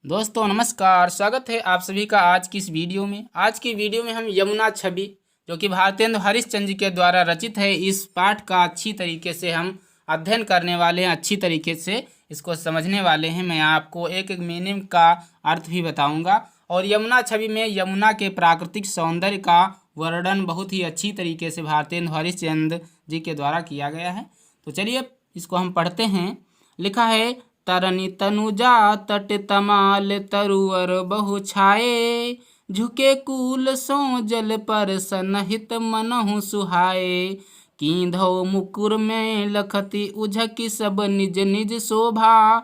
दोस्तों नमस्कार, स्वागत है आप सभी का आज की इस वीडियो में। आज की वीडियो में हम यमुना छवि जो कि भारतेंदु हरिश्चंद्र जी के द्वारा रचित है, इस पाठ का अच्छी तरीके से हम अध्ययन करने वाले हैं, अच्छी तरीके से इसको समझने वाले हैं। मैं आपको एक एक मीनिंग का अर्थ भी बताऊंगा और यमुना छवि में यमुना के प्राकृतिक सौंदर्य का वर्णन बहुत ही अच्छी तरीके से भारतेंदु हरिश्चंद्र जी के द्वारा किया गया है। तो चलिए इसको हम पढ़ते हैं। लिखा है, तरनी तनुजा तट तमाल तरुवर बहु छाए, झुके कूल सो जल पर सनहित मनहु सुहाए। कींधौ मुकुर में लखती उझकी सब निज निज शोभा,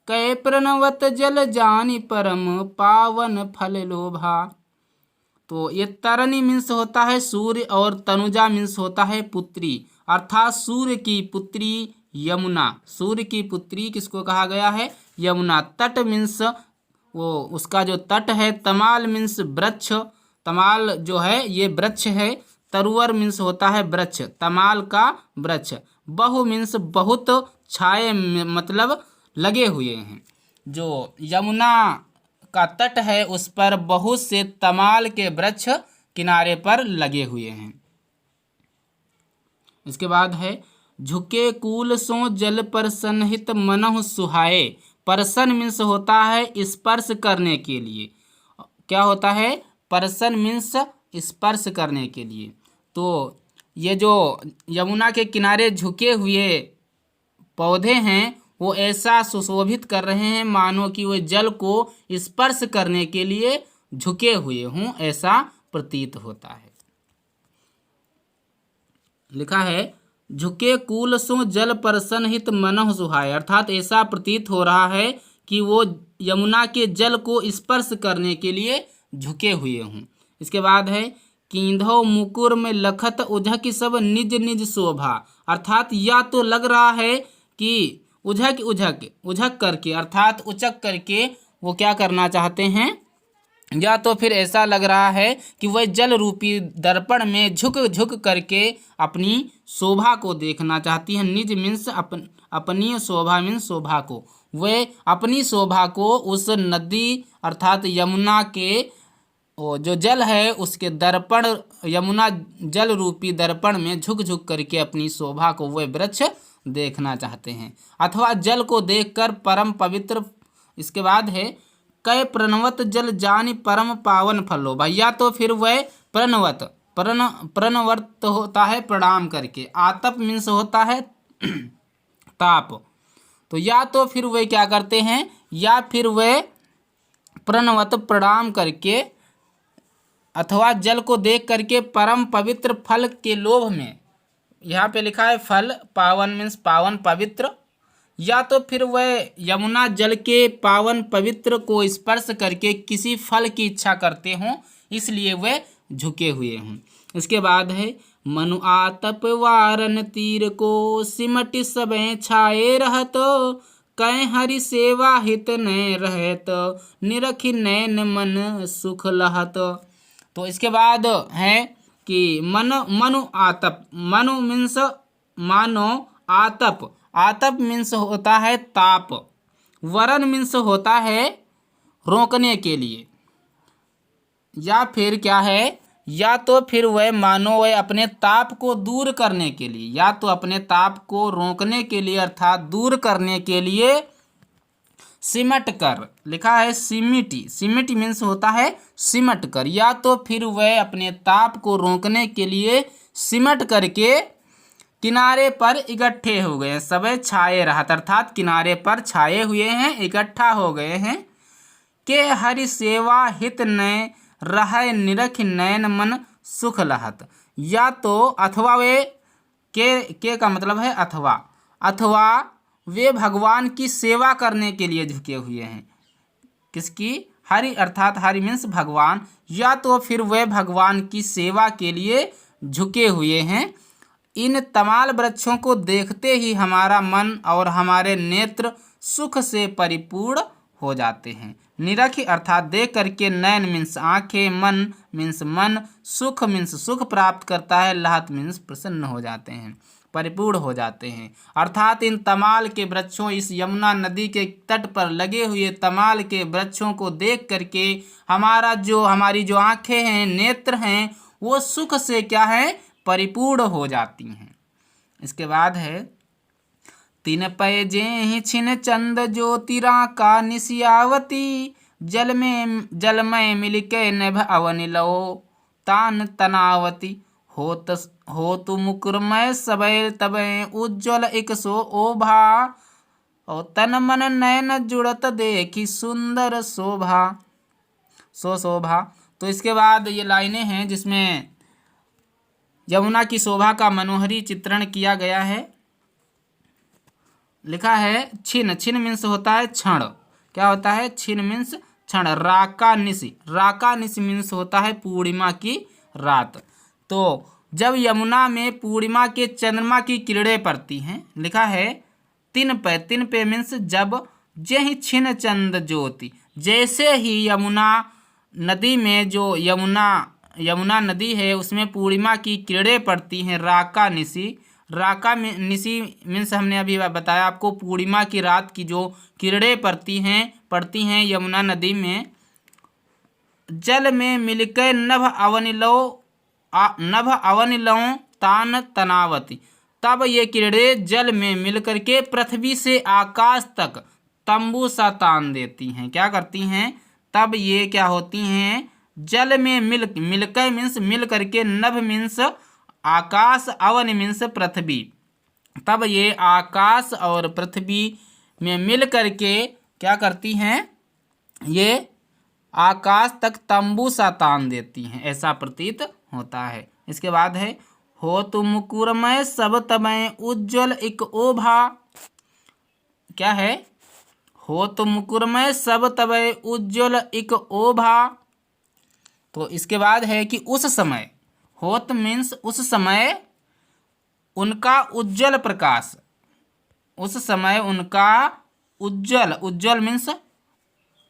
कै प्रणवत जल जानि परम पावन फल लोभा। तो ये तरनी मीन्स होता है सूर्य और तनुजा मीन्स होता है पुत्री, अर्थात सूर्य की पुत्री यमुना। सूर्य की पुत्री किसको कहा गया है? यमुना। तट मीन्स वो उसका जो तट है। तमाल मीन्स वृक्ष, तमाल जो है ये वृक्ष है। तरुवर मीन्स होता है वृक्ष, तमाल का वृक्ष। बहु मीन्स बहुत, छाए मतलब लगे हुए हैं। जो यमुना का तट है उस पर बहुत से तमाल के वृक्ष किनारे पर लगे हुए हैं। इसके बाद है, झुके कूल सो जल पर सनहित मनहु सुहाए। परसन मीन्स होता है स्पर्श करने के लिए। क्या होता है? परसन मीन्स स्पर्श करने के लिए। तो ये जो यमुना के किनारे झुके हुए पौधे हैं वो ऐसा सुशोभित कर रहे हैं मानो कि वो जल को स्पर्श करने के लिए झुके हुए हों, ऐसा प्रतीत होता है। लिखा है, झुके कूल सो जल पर सनहित मनहु सुहाए, अर्थात ऐसा प्रतीत हो रहा है कि वो यमुना के जल को स्पर्श करने के लिए झुके हुए हों। इसके बाद है, कींधौ मुकुर में लखत उझक सब निज निज शोभा, अर्थात या तो लग रहा है कि उझक करके, अर्थात उचक करके वो क्या करना चाहते हैं, या तो फिर ऐसा लग रहा है कि वह जल रूपी दर्पण में झुक झुक करके अपनी शोभा को देखना चाहती है। निज मीन्स अपनी, शोभा मीन्स शोभा को। वह अपनी शोभा को उस नदी अर्थात यमुना के जो जल है उसके दर्पण, यमुना जल रूपी दर्पण में झुक झुक करके अपनी शोभा को वह वृक्ष देखना चाहते हैं, अथवा जल को देखकर परम पवित्र। इसके बाद है, कै प्रणवत जल जानि परम पावन फलो, भैया तो फिर वह प्रणवर्त होता है प्रणाम करके। आतप मीन्स होता है ताप। तो या तो फिर वे क्या करते हैं, या फिर वे प्रणवत प्रणाम करके अथवा जल को देख करके परम पवित्र फल के लोभ में, यहाँ पे लिखा है फल, पावन मीन्स पावन पवित्र, या तो फिर वह यमुना जल के पावन पवित्र को स्पर्श करके किसी फल की इच्छा करते हों, इसलिए वह झुके हुए हों। इसके बाद है, मनु आतप वारन तीर को सिमट सबे छाए रहत, कै हरि सेवा हित न रहत, निरखि नैन मन सुख लहत। तो इसके बाद है कि मनु आतप, मनु मीन्स मानो, आतप, आतप मीन्स होता है ताप, वरन मीन्स होता है रोकने के लिए, या फिर क्या है, या तो फिर वह मानो वह अपने ताप को दूर करने के लिए, या तो अपने ताप को रोकने के लिए अर्थात दूर करने के लिए सिमट कर, लिखा है सिमिटी, सिमिटी मीन्स होता है सिमट कर, या तो फिर वह अपने ताप को रोकने के लिए सिमट करके किनारे पर इकट्ठे हो गए। सबे छाए रहत, अर्थात किनारे पर छाए हुए हैं, इकट्ठा हो गए हैं। के हरि सेवा हित न रह निरख नैन मन सुख लहत, या तो अथवा वे के का मतलब है अथवा वे भगवान की सेवा करने के लिए झुके हुए हैं। किसकी? हरि, अर्थात हरि मीन्स भगवान, या तो फिर वे भगवान की सेवा के लिए झुके हुए हैं। इन तमाल वृक्षों को देखते ही हमारा मन और हमारे नेत्र सुख से परिपूर्ण हो जाते हैं। निरख अर्थात देख करके, नैन मीन्स आंखें, मन मीन्स मन, सुख मीन्स सुख प्राप्त करता है, लहत मीन्स प्रसन्न हो जाते हैं। परिपूर्ण हो जाते हैं। अर्थात इन तमाल के वृक्षों, इस यमुना नदी के तट पर लगे हुए तमाल के वृक्षों को देख करके हमारी जो आंखें हैं, नेत्र हैं, वो सुख से क्या है, परिपूर्ण हो जाती हैं। इसके बाद है तीन पै जेहि छिन चंद ज्योतिरा का निशियावती, जलमय मिलके नभ अवनि लो तान तनावती, होतु मुकुरमय सबय तबय उज्ज्वल एक सो ओभा, और तन मन नयन जुड़त देखी सुंदर शोभा शोभा। तो इसके बाद ये लाइनें हैं जिसमें यमुना की शोभा का मनोहरी चित्रण किया गया है। लिखा है छिन, छिन मीन्स होता है क्षण। क्या होता है? छिन मीन्स क्षण। राका निशि मीन्स होता है पूर्णिमा की रात। तो जब यमुना में पूर्णिमा के चंद्रमा की किरणें पड़ती हैं, लिखा है तीन पे मीन्स जब, जेहि छिन चंद ज्योति, जैसे ही यमुना नदी में, जो यमुना नदी है उसमें पूर्णिमा की किरणें पड़ती हैं, राका निशि मीन्स हमने अभी बताया आपको, पूर्णिमा की रात की जो किरणें पड़ती हैं यमुना नदी में, जल में मिलकर नभ अवनि लौ तान तनावती, तब ये किरणें जल में मिलकर के पृथ्वी से आकाश तक तंबू सा तान देती हैं। क्या करती हैं? तब ये क्या होती हैं, जल में मिलकर मीन्स मिल करके, नभ मीन्स आकाश, अवन मीन्स पृथ्वी, तब ये आकाश और पृथ्वी में मिल करके क्या करती हैं, ये आकाश तक तंबू सा तान देती हैं, ऐसा प्रतीत होता है। इसके बाद है हो तुम मुकुरमय सब तमय उज्ज्वल एक ओभा। क्या है? हो तुम मुकुरमय सब तमय उज्ज्वल एक ओभा। तो इसके बाद है कि उस समय, होत मीन्स उस समय, उनका उज्ज्वल प्रकाश, उस समय उनका उज्ज्वल मीन्स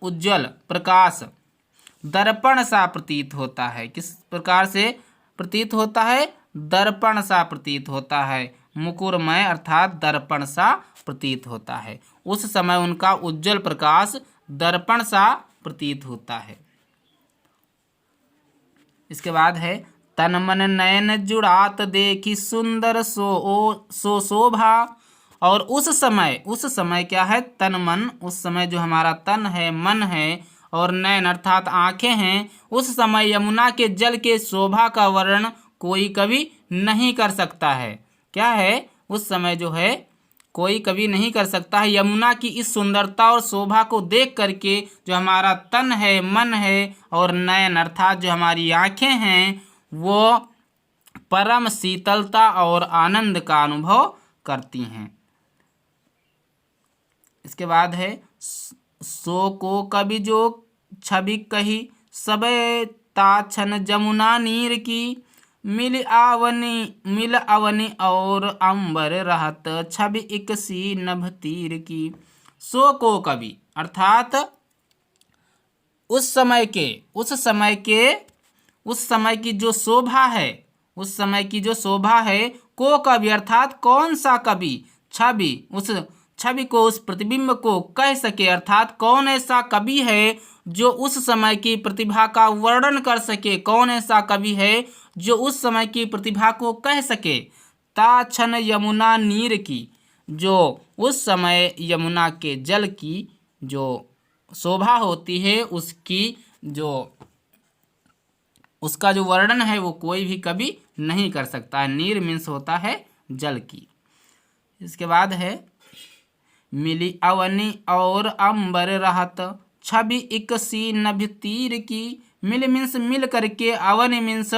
उज्ज्वल प्रकाश दर्पण सा प्रतीत होता है। किस प्रकार से प्रतीत होता है? दर्पण सा प्रतीत होता है। मुकुरमय अर्थात दर्पण सा प्रतीत होता है। उस समय उनका उज्ज्वल प्रकाश दर्पण सा प्रतीत होता है। इसके बाद है तन मन नयन जुड़ात देखी सुंदर सो शोभा। और उस समय क्या है? तन मन, उस समय जो हमारा तन है, मन है, और नयन अर्थात आंखें हैं, उस समय यमुना के जल के शोभा का वर्णन कोई कभी नहीं कर सकता है। क्या है? उस समय जो है कोई कभी नहीं कर सकता है। यमुना की इस सुंदरता और शोभा को देख करके जो हमारा तन है, मन है, और नयन अर्थात जो हमारी आंखें हैं, वो परम शीतलता और आनंद का अनुभव करती हैं। इसके बाद है सो को कवि जो छवि कही सबे ताछन जमुना नीर की, मिल अवनि और अंबर रहत छवि इकसी नभ तीर की। सो को कवि अर्थात उस समय की जो शोभा है, उस समय की जो शोभा है, को कवि अर्थात कौन सा कवि, छवि, उस छवि को, उस प्रतिबिंब को कह सके, अर्थात कौन ऐसा कवि है जो उस समय की प्रतिभा का वर्णन कर सके, कौन ऐसा कवि है जो उस समय की प्रतिभा को कह सके। ताछन यमुना नीर की, जो उस समय यमुना के जल की जो शोभा होती है, उसका जो वर्णन है वो कोई भी कवि नहीं कर सकता। नीर मीन्स होता है जल की। इसके बाद है मिली अवनि और अंबर रहत छवि इकसी नभ तीर की। मिल मीन्स मिल करके, अवनि मीन्स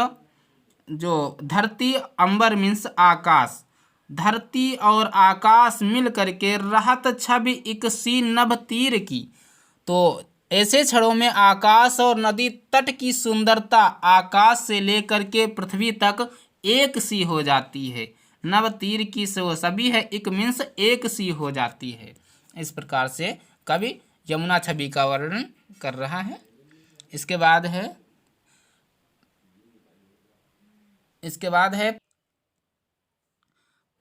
जो धरती, अंबर मीन्स आकाश, धरती और आकाश मिल करके रहत छवि इकसी नभ तीर की। तो ऐसे क्षणों में आकाश और नदी तट की सुंदरता आकाश से लेकर के पृथ्वी तक एक सी हो जाती है। नव तीर की सो सभी है, एक मीन्स एक सी हो जाती है। इस प्रकार से कवि यमुना छवि का वर्णन कर रहा है। इसके बाद है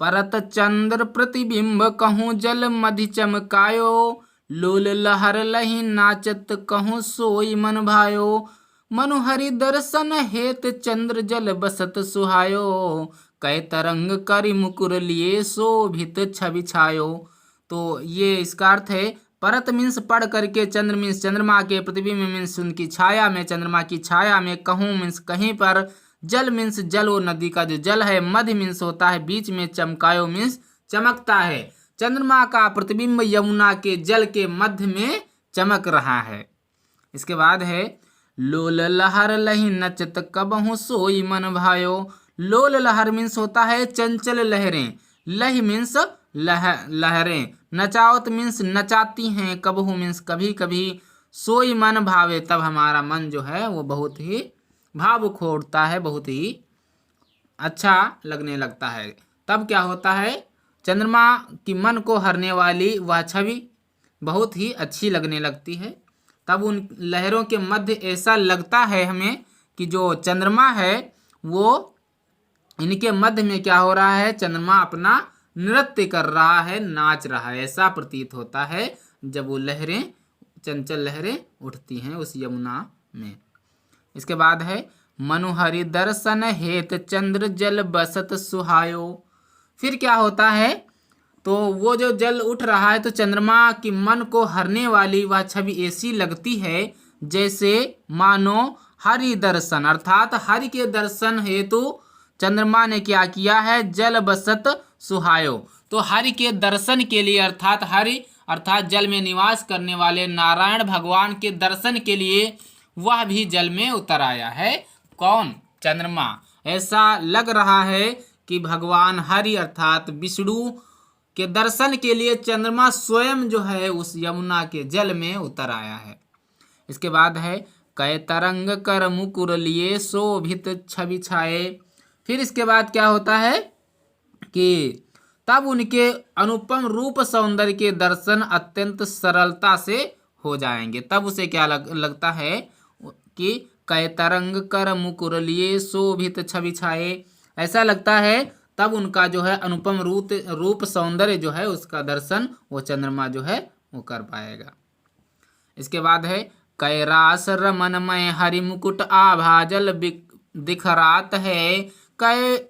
परत चंद्र प्रतिबिंब कहूँ जल मधि चमकायो, लोल लहर लहि नाचत कहूँ सोई मन भायो, मनुहरि दर्शन हेत चंद्र जल बसत सुहायो, कै तरंग करि मुकुर लिए शोभित छवि छायो। तो ये इसका अर्थ है परत मीन्स पढ़ करके, चंद्र मीन्स चंद्रमा के, प्रतिबिंब मीन्स उनकी छाया में, चंद्रमा की छाया में, कहूँ मीन्स कहीं पर, जल मीन्स जल वो नदी का जो जल है, मध्य मीन्स होता है बीच में, चमकायो मीन्स चमकता है। चंद्रमा का प्रतिबिंब यमुना के जल के मध्य में चमक रहा है। इसके बाद है लोल लहर लहि नचत कबहु सोई मन भायो। लोल लहर मीन्स होता है चंचल लहरें, लहि मीन्स लहरें, नचावत मीन्स नचाती हैं, कबहु मीन्स कभी कभी, सोई मन भावे तब हमारा मन जो है वो बहुत ही भावुक होता है, बहुत ही अच्छा लगने लगता है। तब क्या होता है, चंद्रमा की मन को हरने वाली वह छवि बहुत ही अच्छी लगने लगती है। तब उन लहरों के मध्य ऐसा लगता है हमें कि जो चंद्रमा है वो इनके मध्य में क्या हो रहा है, चंद्रमा अपना नृत्य कर रहा है, नाच रहा है, ऐसा प्रतीत होता है जब वो लहरें, चंचल लहरें उठती हैं उस यमुना में। इसके बाद है मनुहरि दर्शन हेत चंद्र जल बसत सुहायो। फिर क्या होता है, तो वो जो जल उठ रहा है तो चंद्रमा की मन को हरने वाली वह छवि ऐसी लगती है जैसे मानो हरि दर्शन, अर्थात हरि के दर्शन हेतु चंद्रमा ने क्या किया है, जल बसत सुहायो। तो हरि के दर्शन के लिए, अर्थात हरि अर्थात जल में निवास करने वाले नारायण भगवान के दर्शन के लिए वह भी जल में उतर आया है। कौन, चंद्रमा। ऐसा लग रहा है कि भगवान हरि अर्थात विष्णु के दर्शन के लिए चंद्रमा स्वयं जो है उस यमुना के जल में उतर आया है। इसके बाद है कै तरंग कर मुकुर लिए शोभित छवि छाए। फिर इसके बाद क्या होता है कि तब उनके अनुपम रूप सौंदर्य के दर्शन अत्यंत सरलता से हो जाएंगे। तब उसे क्या लगता है कि कै तरंग कर मुकुर लिए शोभित छवि छाए, ऐसा लगता है तब उनका जो है अनुपम रूप सौंदर्य जो है उसका दर्शन वो चंद्रमा जो है वो कर पाएगा। इसके बाद है कैरास रमन में हरि मुकुट आभा जल दिखरात है, कै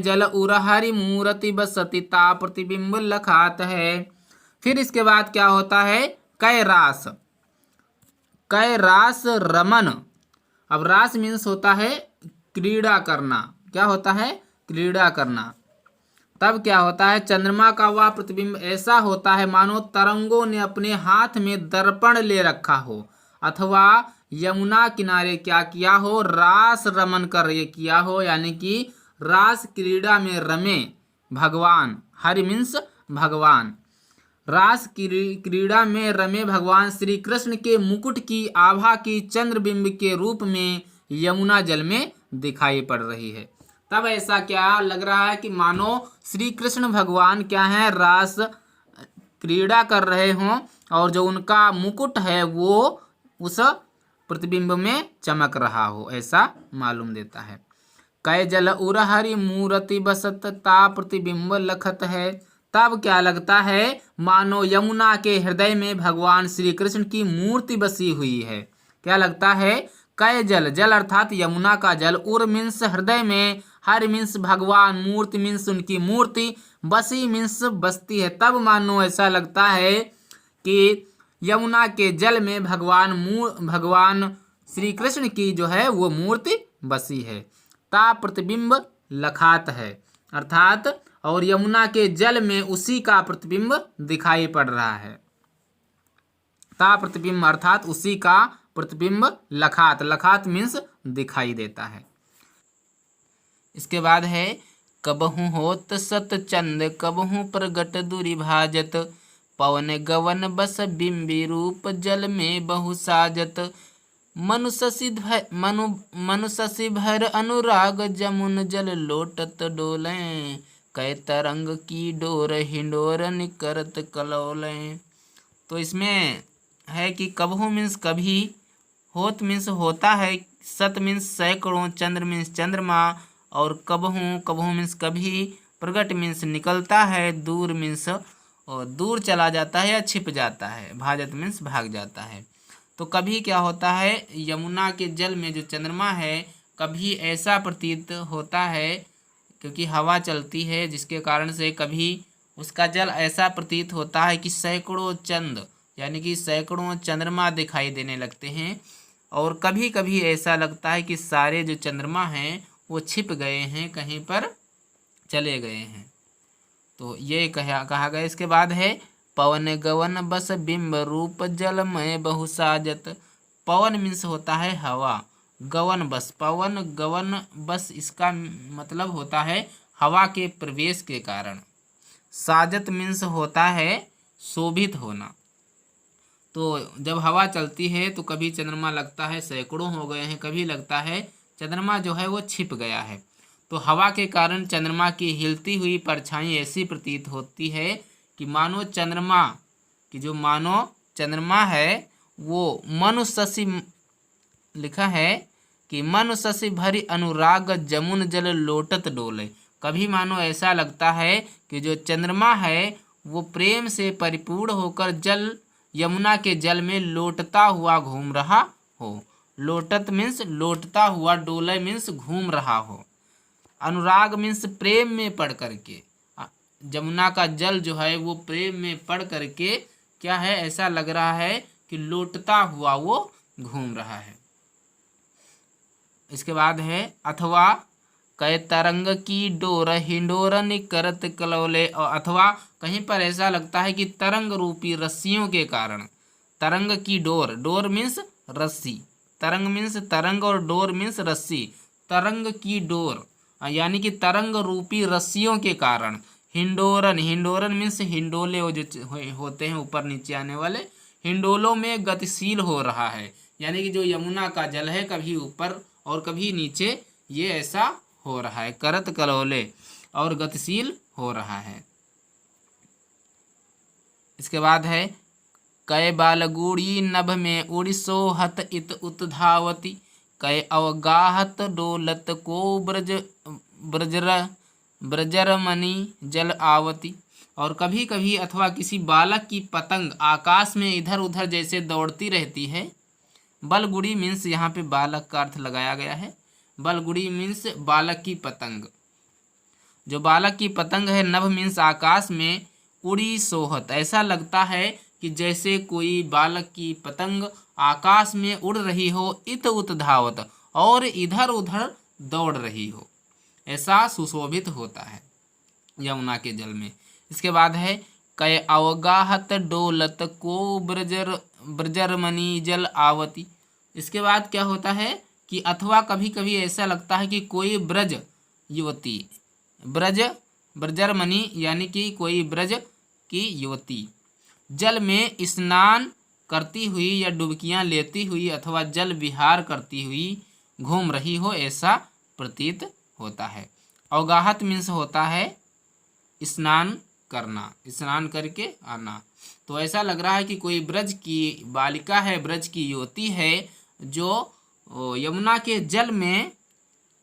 जल उर हरि मूर्ति बसती ता प्रतिबिंब लखात है। फिर इसके बाद क्या होता है, कैरास रमन। अब रास मीन्स होता है क्रीड़ा करना, क्या होता है, क्रीड़ा करना। तब क्या होता है, चंद्रमा का वह प्रतिबिंब ऐसा होता है मानो तरंगों ने अपने हाथ में दर्पण ले रखा हो, अथवा यमुना किनारे क्या किया हो, रास रमन कर ये किया हो, यानी कि रास क्रीड़ा में रमे भगवान, हरि मीन्स भगवान, रास क्रीड़ा में रमे भगवान श्री कृष्ण के मुकुट की आभा की चंद्रबिंब के रूप में यमुना जल में दिखाई पड़ रही है। तब ऐसा क्या लग रहा है कि मानो श्री कृष्ण भगवान क्या है, रास क्रीड़ा कर रहे हों और जो उनका मुकुट है वो उस प्रतिबिंब में चमक रहा हो, ऐसा मालूम देता है। कै जल उर हरि मूर्ति बसत ता प्रतिबिंब लखत है। तब क्या लगता है, मानो यमुना के हृदय में भगवान श्री कृष्ण की मूर्ति बसी हुई है। क्या लगता है, कै जल, जल अर्थात यमुना का जल, उर मीन्स हृदय में, हरि मीन्स भगवान, मूर्ति मीन्स उनकी मूर्ति, बसी मीन्स बसती है। तब मानो ऐसा लगता है कि यमुना के जल में भगवान श्री कृष्ण की जो है वो मूर्ति बसी है। ता प्रतिबिंब लखात है, अर्थात और यमुना के जल में उसी का प्रतिबिंब दिखाई पड़ रहा है। ता प्रतिबिंब अर्थात उसी का प्रतिबिंब लखात, लखात मीन्स दिखाई देता है। इसके बाद है कबहू होत सत चंद कबहू प्रगट दूरी भाजत, पवन गवन बस बिंबी रूप जल में बहु साजत, मनु शशि भर अनुराग जमुन जल लोटत डोले, कै तरंग की डोर हिंडोर निकरत कलौले। तो इसमें है कि कबहू मीन्स कभी, होत मीन्स होता है, सत मीन्स सैकड़ों, चंद्र मीन्स चंद्रमा, और कबहू मीन्स कभी, प्रकट मीन्स निकलता है, दूर मीन्स और दूर चला जाता है या छिप जाता है, भाजत मीन्स भाग जाता है। तो कभी क्या होता है, यमुना के जल में जो चंद्रमा है, कभी ऐसा प्रतीत होता है क्योंकि हवा चलती है जिसके कारण से कभी उसका जल ऐसा प्रतीत होता है कि सैकड़ों चंद यानी कि सैकड़ों चंद्रमा दिखाई देने लगते हैं, और कभी कभी ऐसा लगता है कि सारे जो चंद्रमा हैं वो छिप गए हैं, कहीं पर चले गए हैं। तो ये कहा गया। इसके बाद है पवन गवन बस बिंब रूप जलमय बहुसाजत। पवन मीन्स होता है हवा, गवन बस, पवन गवन बस इसका मतलब होता है हवा के प्रवेश के कारण। साजत मीन्स होता है शोभित होना। तो जब हवा चलती है तो कभी चंद्रमा लगता है सैकड़ों हो गए हैं, कभी लगता है चंद्रमा जो है वो छिप गया है। तो हवा के कारण चंद्रमा की हिलती हुई परछाई ऐसी प्रतीत होती है कि मानो चंद्रमा है वो मनुशसि, लिखा है कि मनुशसि भरी अनुराग जमुन जल लोटत डोले। कभी मानो ऐसा लगता है कि जो चंद्रमा है वो प्रेम से परिपूर्ण होकर यमुना के जल में लोटता हुआ घूम रहा हो। लोटत मीन्स लोटता हुआ, डोले मीन्स घूम रहा हो। अनुराग मीन्स प्रेम में पड़ करके, यमुना का जल जो है वो प्रेम में पड़ करके क्या है, ऐसा लग रहा है कि लोटता हुआ वो घूम रहा है। इसके बाद है अथवा कै तरंग की डोर हिंडोरन करत कलौले। और अथवा कहीं पर ऐसा लगता है कि तरंग रूपी रस्सियों के कारण, तरंग की डोर, डोर मीन्स रस्सी, तरंग मीन्स तरंग और डोर मीन्स रस्सी, तरंग की डोर यानी कि तरंग रूपी रस्सियों के कारण। हिंडोरन, हिंडोरन मीन्स हिंडोले जो होते हैं ऊपर नीचे आने वाले, हिंडोलों में गतिशील हो रहा है, यानी कि जो यमुना का जल है कभी ऊपर और कभी नीचे, ये ऐसा हो रहा है, करत कलौले और गतिशील हो रहा है। इसके बाद है कै बालगुड़ी नभ में उड़िसोहत इत उत्धावती। कै अवगाहत डोलत को ब्रजरमणि जल आवती। और कभी कभी अथवा किसी बालक की पतंग आकाश में इधर उधर जैसे दौड़ती रहती है। बलगुड़ी मीन्स यहाँ पे बालक का अर्थ लगाया गया है। बलगुड़ी मीन्स बालक की पतंग, जो बालक की पतंग है। नभ मीन्स आकाश में, उड़ी सोहत ऐसा लगता है कि जैसे कोई बालक की पतंग आकाश में उड़ रही हो, इत उत धावत और इधर उधर दौड़ रही हो, ऐसा सुशोभित होता है यमुना के जल में। इसके बाद है कै अवगाहत डोलत को ब्रजरमणि जल आवती। इसके बाद क्या होता है कि अथवा कभी कभी ऐसा लगता है कि कोई ब्रज युवती, ब्रजरमणि यानी कि कोई ब्रज की युवती जल में स्नान करती हुई या डुबकियां लेती हुई अथवा जल विहार करती हुई घूम रही हो, ऐसा प्रतीत होता है। अवगाहत मीन्स होता है स्नान करना, स्नान करके आना। तो ऐसा लग रहा है कि कोई ब्रज की बालिका है, ब्रज की युवती है, जो यमुना के जल में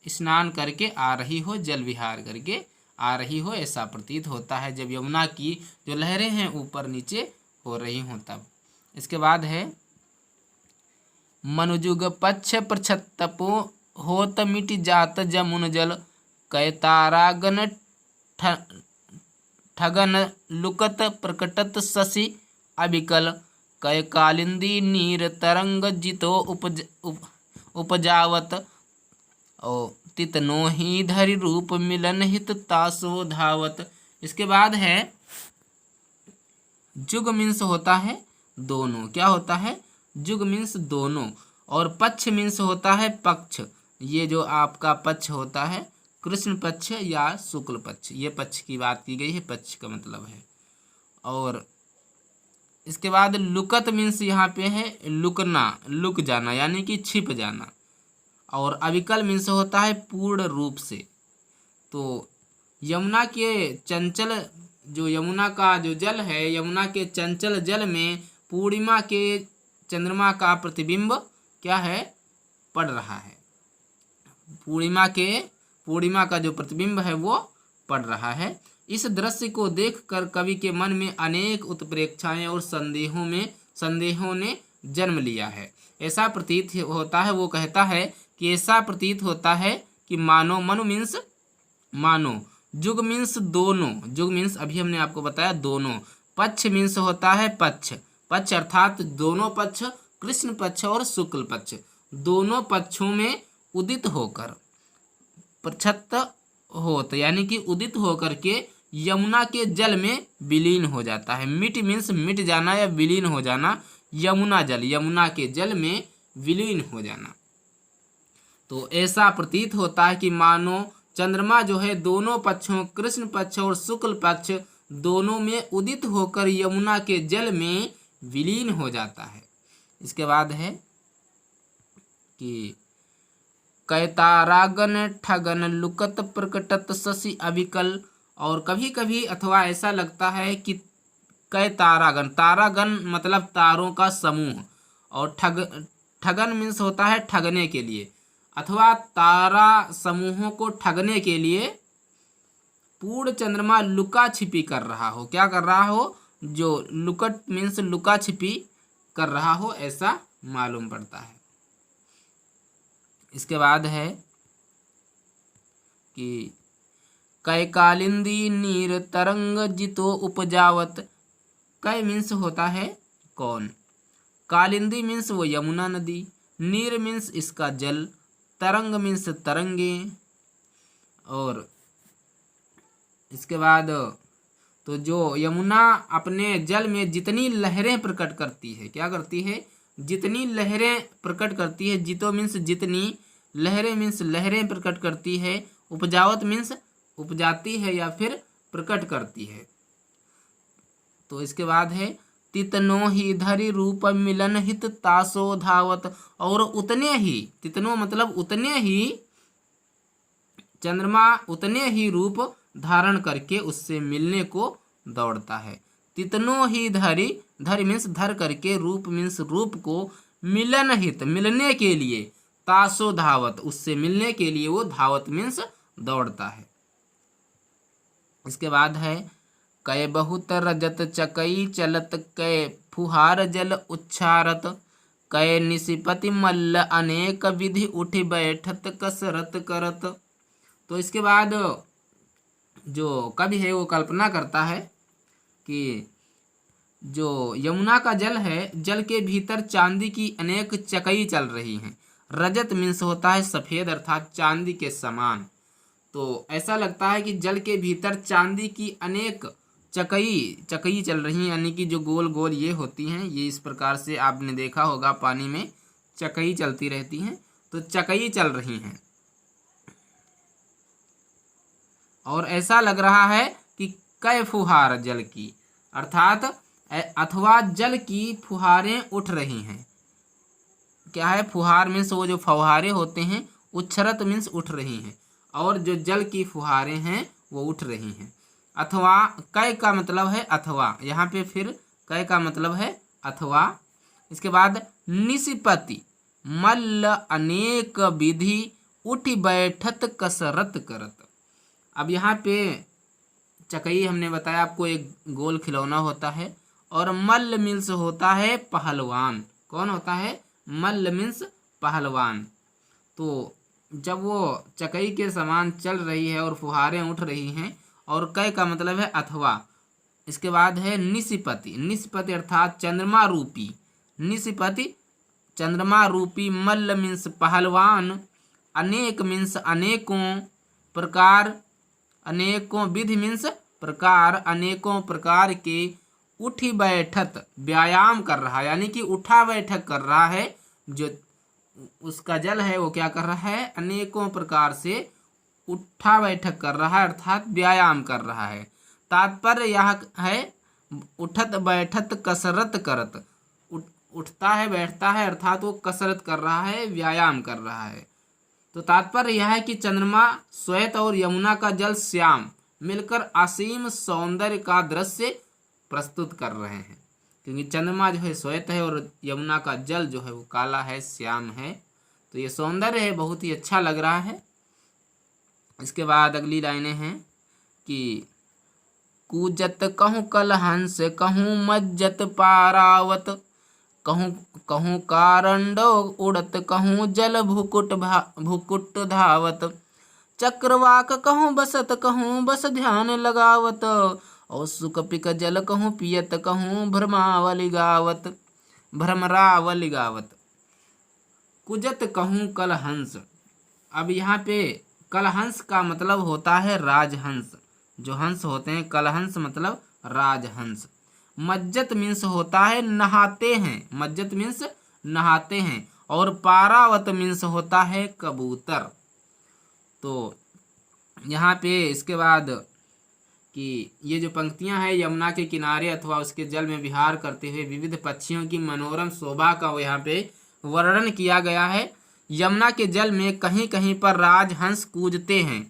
स्नान करके आ रही हो, जल विहार करके आ रही हो, ऐसा प्रतीत होता है जब यमुना की जो लहरें हैं ऊपर नीचे हो रही हों तब। इसके बाद है मनुजुग पक्ष प्रछतपो होत मिट जात जमुन जल। कै तारागन ठगन लुकत प्रकटत शशि अबिकल। कै कालिंदी नीर तरंग जितो उपजावत। और तितनो ही धरि रूप मिलन हित तासो धावत। इसके बाद है जुग मीन्स होता है दोनों, क्या होता है, जुग मीन्स दोनों, और पक्ष मीन्स होता है पक्ष। ये जो आपका पक्ष होता है कृष्ण पक्ष या शुक्ल पक्ष, ये पक्ष की बात की गई है, पक्ष का मतलब है। और इसके बाद लुकत मीन्स यहाँ पे है लुकना, लुक जाना यानी कि छिप जाना। और अविकल मीन्स होता है पूर्ण रूप से। तो यमुना के चंचल, जो यमुना का जो जल है, यमुना के चंचल जल में पूर्णिमा के चंद्रमा का प्रतिबिंब क्या है, पड़ रहा है। पूर्णिमा का जो प्रतिबिंब है वो पड़ रहा है। इस दृश्य को देखकर कवि के मन में अनेक उत्प्रेक्षाएं और संदेहों ने जन्म लिया है। ऐसा प्रतीत होता है, वो कहता है कि ऐसा प्रतीत होता है कि मानो, मनु मीन्स मानो, जुग मीन्स दोनों, जुग मीन्स अभी हमने आपको बताया दोनों, पक्ष मीन्स होता है पक्ष, पक्ष अर्थात दोनों पक्ष, कृष्ण पक्ष और शुक्ल पक्ष, दोनों पक्षों में उदित होकर प्रक्षत होत यानी कि उदित होकर के यमुना के जल में विलीन हो जाता है। मिट मीन्स मिट जाना या विलीन हो जाना, यमुना जल, यमुना के जल में विलीन हो जाना। तो ऐसा प्रतीत होता है कि मानो चंद्रमा जो है दोनों पक्षों, कृष्ण पक्ष और शुक्ल पक्ष दोनों में उदित होकर यमुना के जल में विलीन हो जाता है। इसके बाद है कि कैतारागन ठगन लुकत प्रकटत शशि अविकल, और कभी कभी अथवा ऐसा लगता है कि कैतारागन, तारागण मतलब तारों का समूह, और ठगन मीन्स होता है ठगने के लिए, अथवा तारा समूहों को ठगने के लिए पूर्ण चंद्रमा लुका छिपी कर रहा हो। क्या कर रहा हो? जो लुकट मीन्स लुका छिपी कर रहा हो, ऐसा मालूम पड़ता है। इसके बाद है कि कै कालिंदी नीर तरंग जितो उपजावत। कै मीन्स होता है कौन, कालिंदी मीन्स वो यमुना नदी, नीर मीन्स इसका जल, तरंग मीन्स तरंगे, और इसके बाद तो जो यमुना अपने जल में जितनी लहरें प्रकट करती है, क्या करती है? जितनी लहरें प्रकट करती है, जितो मीन्स जितनी, लहरें मीन्स लहरें प्रकट करती है, उपजावत मीन्स उपजाती है या फिर प्रकट करती है। तो इसके बाद है तितनो ही धरि रूप मिलन हित तासो धावत, और उतने ही, तितनो मतलब उतने ही, चंद्रमा उतने ही रूप धारण करके उससे मिलने को दौड़ता है। तितनो ही धरि, धरि मीन्स धर करके, रूप मीन्स रूप को, मिलन हित मिलने के लिए, तासो धावत उससे मिलने के लिए वो धावत मीन्स दौड़ता है। इसके बाद है कै बहुत रजत चकई चलत, कै फुहार जल उच्छारत, कै निशिपति मल्ल अनेक विधि उठ बैठत कसरत करत। तो इसके बाद जो कवि है वो कल्पना करता है कि जो यमुना का जल है, जल के भीतर चांदी की अनेक चकई चल रही हैं। रजत मीन्स होता है सफ़ेद अर्थात चांदी के समान। तो ऐसा लगता है कि जल के भीतर चांदी की अनेक चकई चल रही हैं, यानी कि जो गोल गोल ये होती हैं, ये इस प्रकार से आपने देखा होगा पानी में चकई चलती रहती हैं, तो चकई चल रही हैं। और ऐसा लग रहा है कि कै फुहार जल की, अर्थात अथवा जल की फुहारें उठ रही हैं। क्या है? फुहार मीन्स वो जो फव्वारे होते हैं, उच्छरत मीन्स उठ रही हैं, और जो जल की फुहारें हैं वो उठ रही हैं। अथवा, कै का मतलब है अथवा, यहाँ पे फिर कै का मतलब है अथवा। इसके बाद निशिपति मल्ल अनेक विधि उठी बैठत कसरत करत। अब यहाँ पे चकई हमने बताया आपको एक गोल खिलौना होता है, और मल्ल मीन्स होता है पहलवान। कौन होता है? मल्ल मीन्स पहलवान। तो जब वो चकई के समान चल रही है और फुहारें उठ रही हैं, और कै का मतलब है अथवा। इसके बाद है निशिपति, निशिपति अर्थात चंद्रमा रूपी, निशिपति चंद्रमा रूपी, मल्ल मीन्स पहलवान, अनेक मीन्स अनेकों प्रकार, अनेकों विधि मीन्स प्रकार, अनेकों प्रकार के, उठी बैठत व्यायाम कर रहा है, यानी कि उठा बैठक कर रहा है। जो उसका जल है वो क्या कर रहा है? अनेकों प्रकार से उठा बैठक कर रहा है, अर्थात व्यायाम कर रहा है। तात्पर्य यह है उठत बैठत कसरत करत, उठता है बैठता है अर्थात वो कसरत कर रहा है, व्यायाम कर रहा है। तो तात्पर्य यह है कि चंद्रमा श्वेत और यमुना का जल श्याम मिलकर असीम सौंदर्य का दृश्य प्रस्तुत कर रहे हैं, क्योंकि चंद्रमा जो है श्वेत है और यमुना का जल जो है वो काला है, श्याम है। तो ये सौंदर्य है, बहुत ही अच्छा लग रहा है। इसके बाद अगली लाइनें हैं कि कूजत कहूँ कलहंस कहूँ मज्जत पारावत, कहूँ कहूँ कारंडो उड़त कहूँ जल भुकुट धावत, चक्रवाक कहूँ बसत कहूँ बस ध्यान लगावत, और सुख पिक जल कहूँ पियत कहूँ भ्रमावली गावत। कुजत कहूँ कलहंस। अब यहाँ पे कलहंस का मतलब होता है राजहंस, जो हंस होते हैं। कलहंस मतलब राजहंस। मज्जत मीन्स होता है नहाते हैं, मज्जत मीन्स नहाते हैं। और पारावत मीन्स होता है कबूतर। तो यहाँ पे इसके बाद कि ये जो पंक्तियाँ हैं, यमुना के किनारे अथवा उसके जल में विहार करते हुए विविध पक्षियों की मनोरम शोभा का यहाँ पे वर्णन किया गया है। यमुना के जल में कहीं कहीं पर राजहंस कूजते हैं।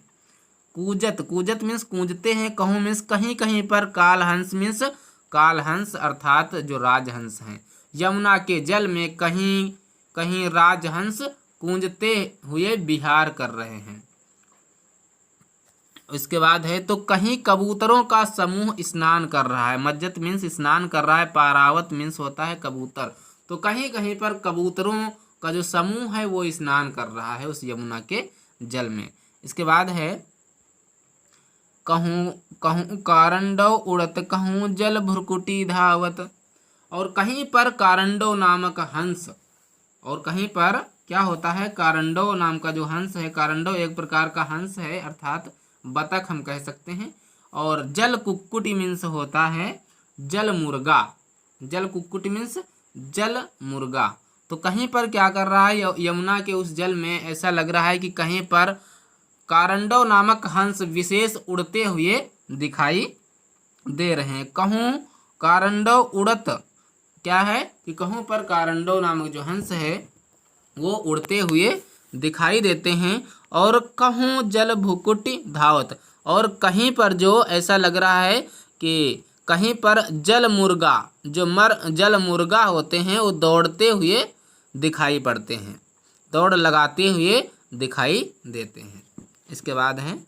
कूजत मीन्स कूजते हैं, कहूँ मीन्स कहीं कहीं पर, कालहंस मीन्स कालहंस अर्थात जो राजहंस हैं। यमुना के जल में कहीं कहीं राजहंस कूंजते हुए विहार कर रहे हैं। इसके बाद है तो कहीं कबूतरों का समूह स्नान कर रहा है। मज्जत मीन्स स्नान कर रहा है, पारावत मीन्स होता है कबूतर। तो कहीं कहीं पर कबूतरों का जो समूह है वो स्नान कर रहा है उस यमुना के जल में। इसके बाद है कहूँ कहूँ कारंडो उड़त कहूँ जल भुरकुटी धावत, और कहीं पर कारंडो नामक हंस, और कहीं पर क्या होता है, कारंडो नाम का जो हंस है, कारंडो एक प्रकार का हंस है अर्थात बतख हम कह सकते हैं। और जल कुक्कुटी मीन्स होता है जल मुर्गा, जल कुक्कुटी मीन्स जल मुर्गा। तो कहीं पर क्या कर रहा है, यमुना के उस जल में ऐसा लग रहा है कि कहीं पर कारंडो नामक हंस विशेष उड़ते हुए दिखाई दे रहे हैं। कहूँ कारंडो उड़त क्या है कि कहूँ पर कारंडो नामक जो हंस है वो उड़ते हुए दिखाई देते हैं। और कहूँ जल भुकुटी धावत, और कहीं पर जो ऐसा लग रहा है कि कहीं पर जल मुर्गा, जो जल मुर्गा होते हैं वो दौड़ते हुए दिखाई पड़ते हैं, दौड़ लगाते हुए दिखाई देते हैं। इसके बाद है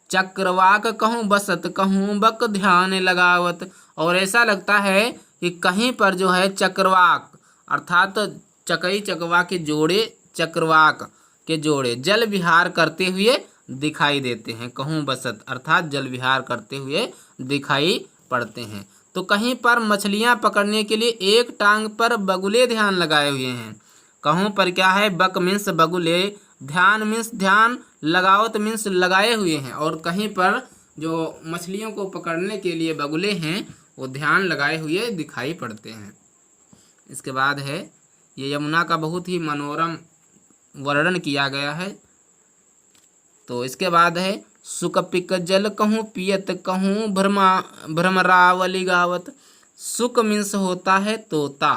चक्रवाक कहूँ बसत कहूँ बक ध्यान लगावत, और ऐसा लगता है कि कहीं पर जो है चक्रवाक अर्थात चकई चकवा के जोड़े, चक्रवाक के जोड़े जल विहार करते हुए दिखाई देते हैं। कहूँ बसत अर्थात जल विहार करते हुए दिखाई पड़ते हैं। तो कहीं पर मछलियाँ पकड़ने के लिए एक टांग पर बगुले ध्यान लगाए हुए हैं। कहूँ पर क्या है, बक मीन्स बगुले, ध्यान मीन्स ध्यान, लगावत मीन्स लगाए हुए हैं। और कहीं पर जो मछलियों को पकड़ने के लिए बगुले हैं वो ध्यान लगाए हुए दिखाई पड़ते हैं। इसके बाद है ये यमुना का बहुत ही मनोरम वर्णन किया गया है। तो इसके बाद है सुख पिक जल कहूँ पियत कहूँ भ्रमरावली गावत। सुख मीन्स होता है तोता,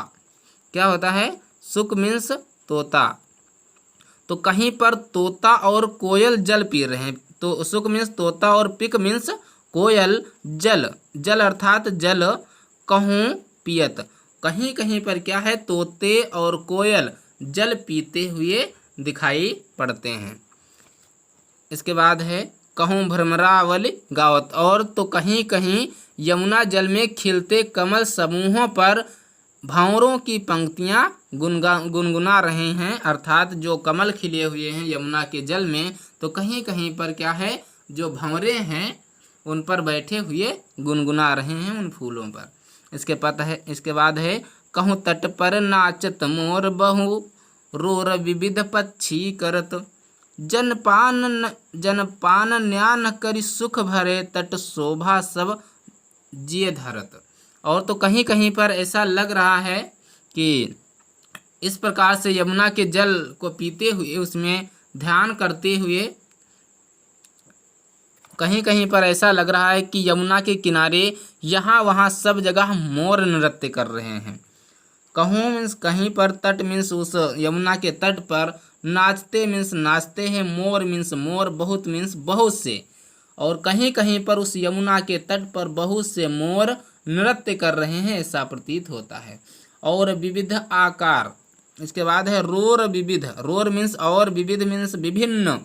क्या होता है, सुख मीन्स तोता। तो कहीं पर तोता और कोयल जल पी रहे हैं। तो सुख मीन्स तोता और पिक मीन्स कोयल, जल, जल अर्थात जल, कहूँ पियत, कहीं कहीं पर क्या है, तोते और कोयल जल पीते हुए दिखाई पड़ते हैं। इसके बाद है कहूँ भ्रमरावली गावत, और तो कहीं कहीं यमुना जल में खिलते कमल समूहों पर भंवरों की पंक्तियाँ गुनगुना रहे हैं। अर्थात जो कमल खिले हुए हैं यमुना के जल में, तो कहीं कहीं पर क्या है, जो भंवरे हैं उन पर बैठे हुए गुनगुना रहे हैं उन फूलों पर। इसके बाद है कहूँ तट पर नाचत मोर बहु रोर विविध पक्षी करत, जनपान न्यान करि सुख भरे तट शोभा सब जिय धरत। और तो कहीं कहीं पर ऐसा लग रहा है कि इस प्रकार से यमुना के जल को पीते हुए, उसमें ध्यान करते हुए, कहीं कहीं पर ऐसा लग रहा है कि यमुना के किनारे यहाँ वहाँ सब जगह मोर नृत्य कर रहे हैं। कहूँ मीन्स कहीं पर, तट मीन्स उस यमुना के तट पर, नाचते मीन्स नाचते हैं, मोर मीन्स मोर, बहुत मीन्स बहुत से। और कहीं कहीं पर उस यमुना के तट पर बहुत से मोर नृत्य कर रहे हैं ऐसा प्रतीत होता है। और विविध आकार, इसके बाद है रोर विविध, रोर मीन्स और, विविध मीन्स विभिन्न,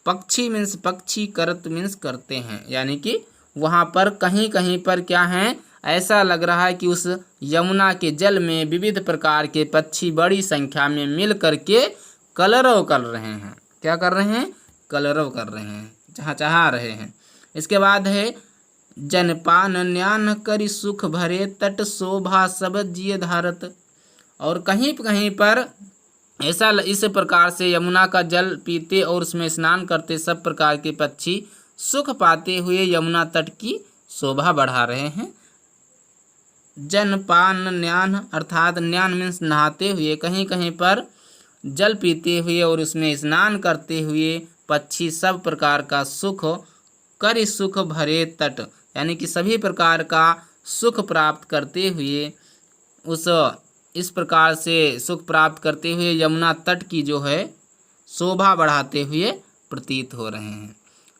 पक्षी मीन्स पक्षी, करत मीन्स करते हैं, यानी कि वहाँ पर कहीं कहीं पर क्या है, ऐसा लग रहा है कि उस यमुना के जल में विविध प्रकार के पक्षी बड़ी संख्या में मिल करके कलरव कर रहे हैं। क्या कर रहे हैं? कलरव कर रहे हैं, चहचहा रहे हैं। इसके बाद है जनपान न्यान करि सुख भरे तट शोभा सब जिय धारत। और कहीं कहीं पर ऐसा इस प्रकार से यमुना का जल पीते और उसमें स्नान करते सब प्रकार के पक्षी सुख पाते हुए यमुना तट की शोभा बढ़ा रहे हैं। जनपान न्यान अर्थात न्यान मीन्स नहाते हुए, कहीं कहीं पर जल पीते हुए और उसमें स्नान करते हुए पक्षी सब प्रकार का सुख करि सुख भरे तट, यानी कि सभी प्रकार का सुख प्राप्त करते हुए इस प्रकार से सुख प्राप्त करते हुए यमुना तट की जो है शोभा बढ़ाते हुए प्रतीत हो रहे हैं।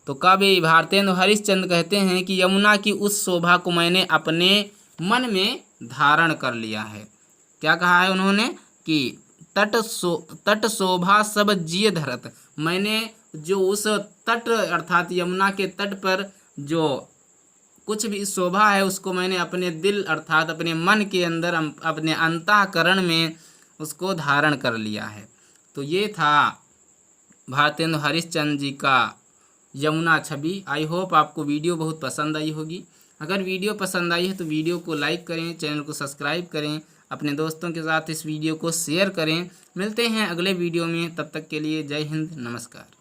तो कवि भारतेंदु हरिश्चंद्र कहते हैं कि यमुना की उस शोभा को मैंने अपने मन में धारण कर लिया है। क्या कहा है उन्होंने कि तट शोभा सब जिय धरत। मैंने जो उस तट अर्थात यमुना के तट पर जो कुछ भी शोभा है उसको मैंने अपने दिल अर्थात अपने मन के अंदर, अपने अंतःकरण में उसको धारण कर लिया है। तो ये था भारतेंदु हरिश्चंद्र जी का यमुना छवि। आई होप आपको वीडियो बहुत पसंद आई होगी। अगर वीडियो पसंद आई है तो वीडियो को लाइक करें, चैनल को सब्सक्राइब करें, अपने दोस्तों के साथ इस वीडियो को शेयर करें। मिलते हैं अगले वीडियो में, तब तक के लिए जय हिंद, नमस्कार।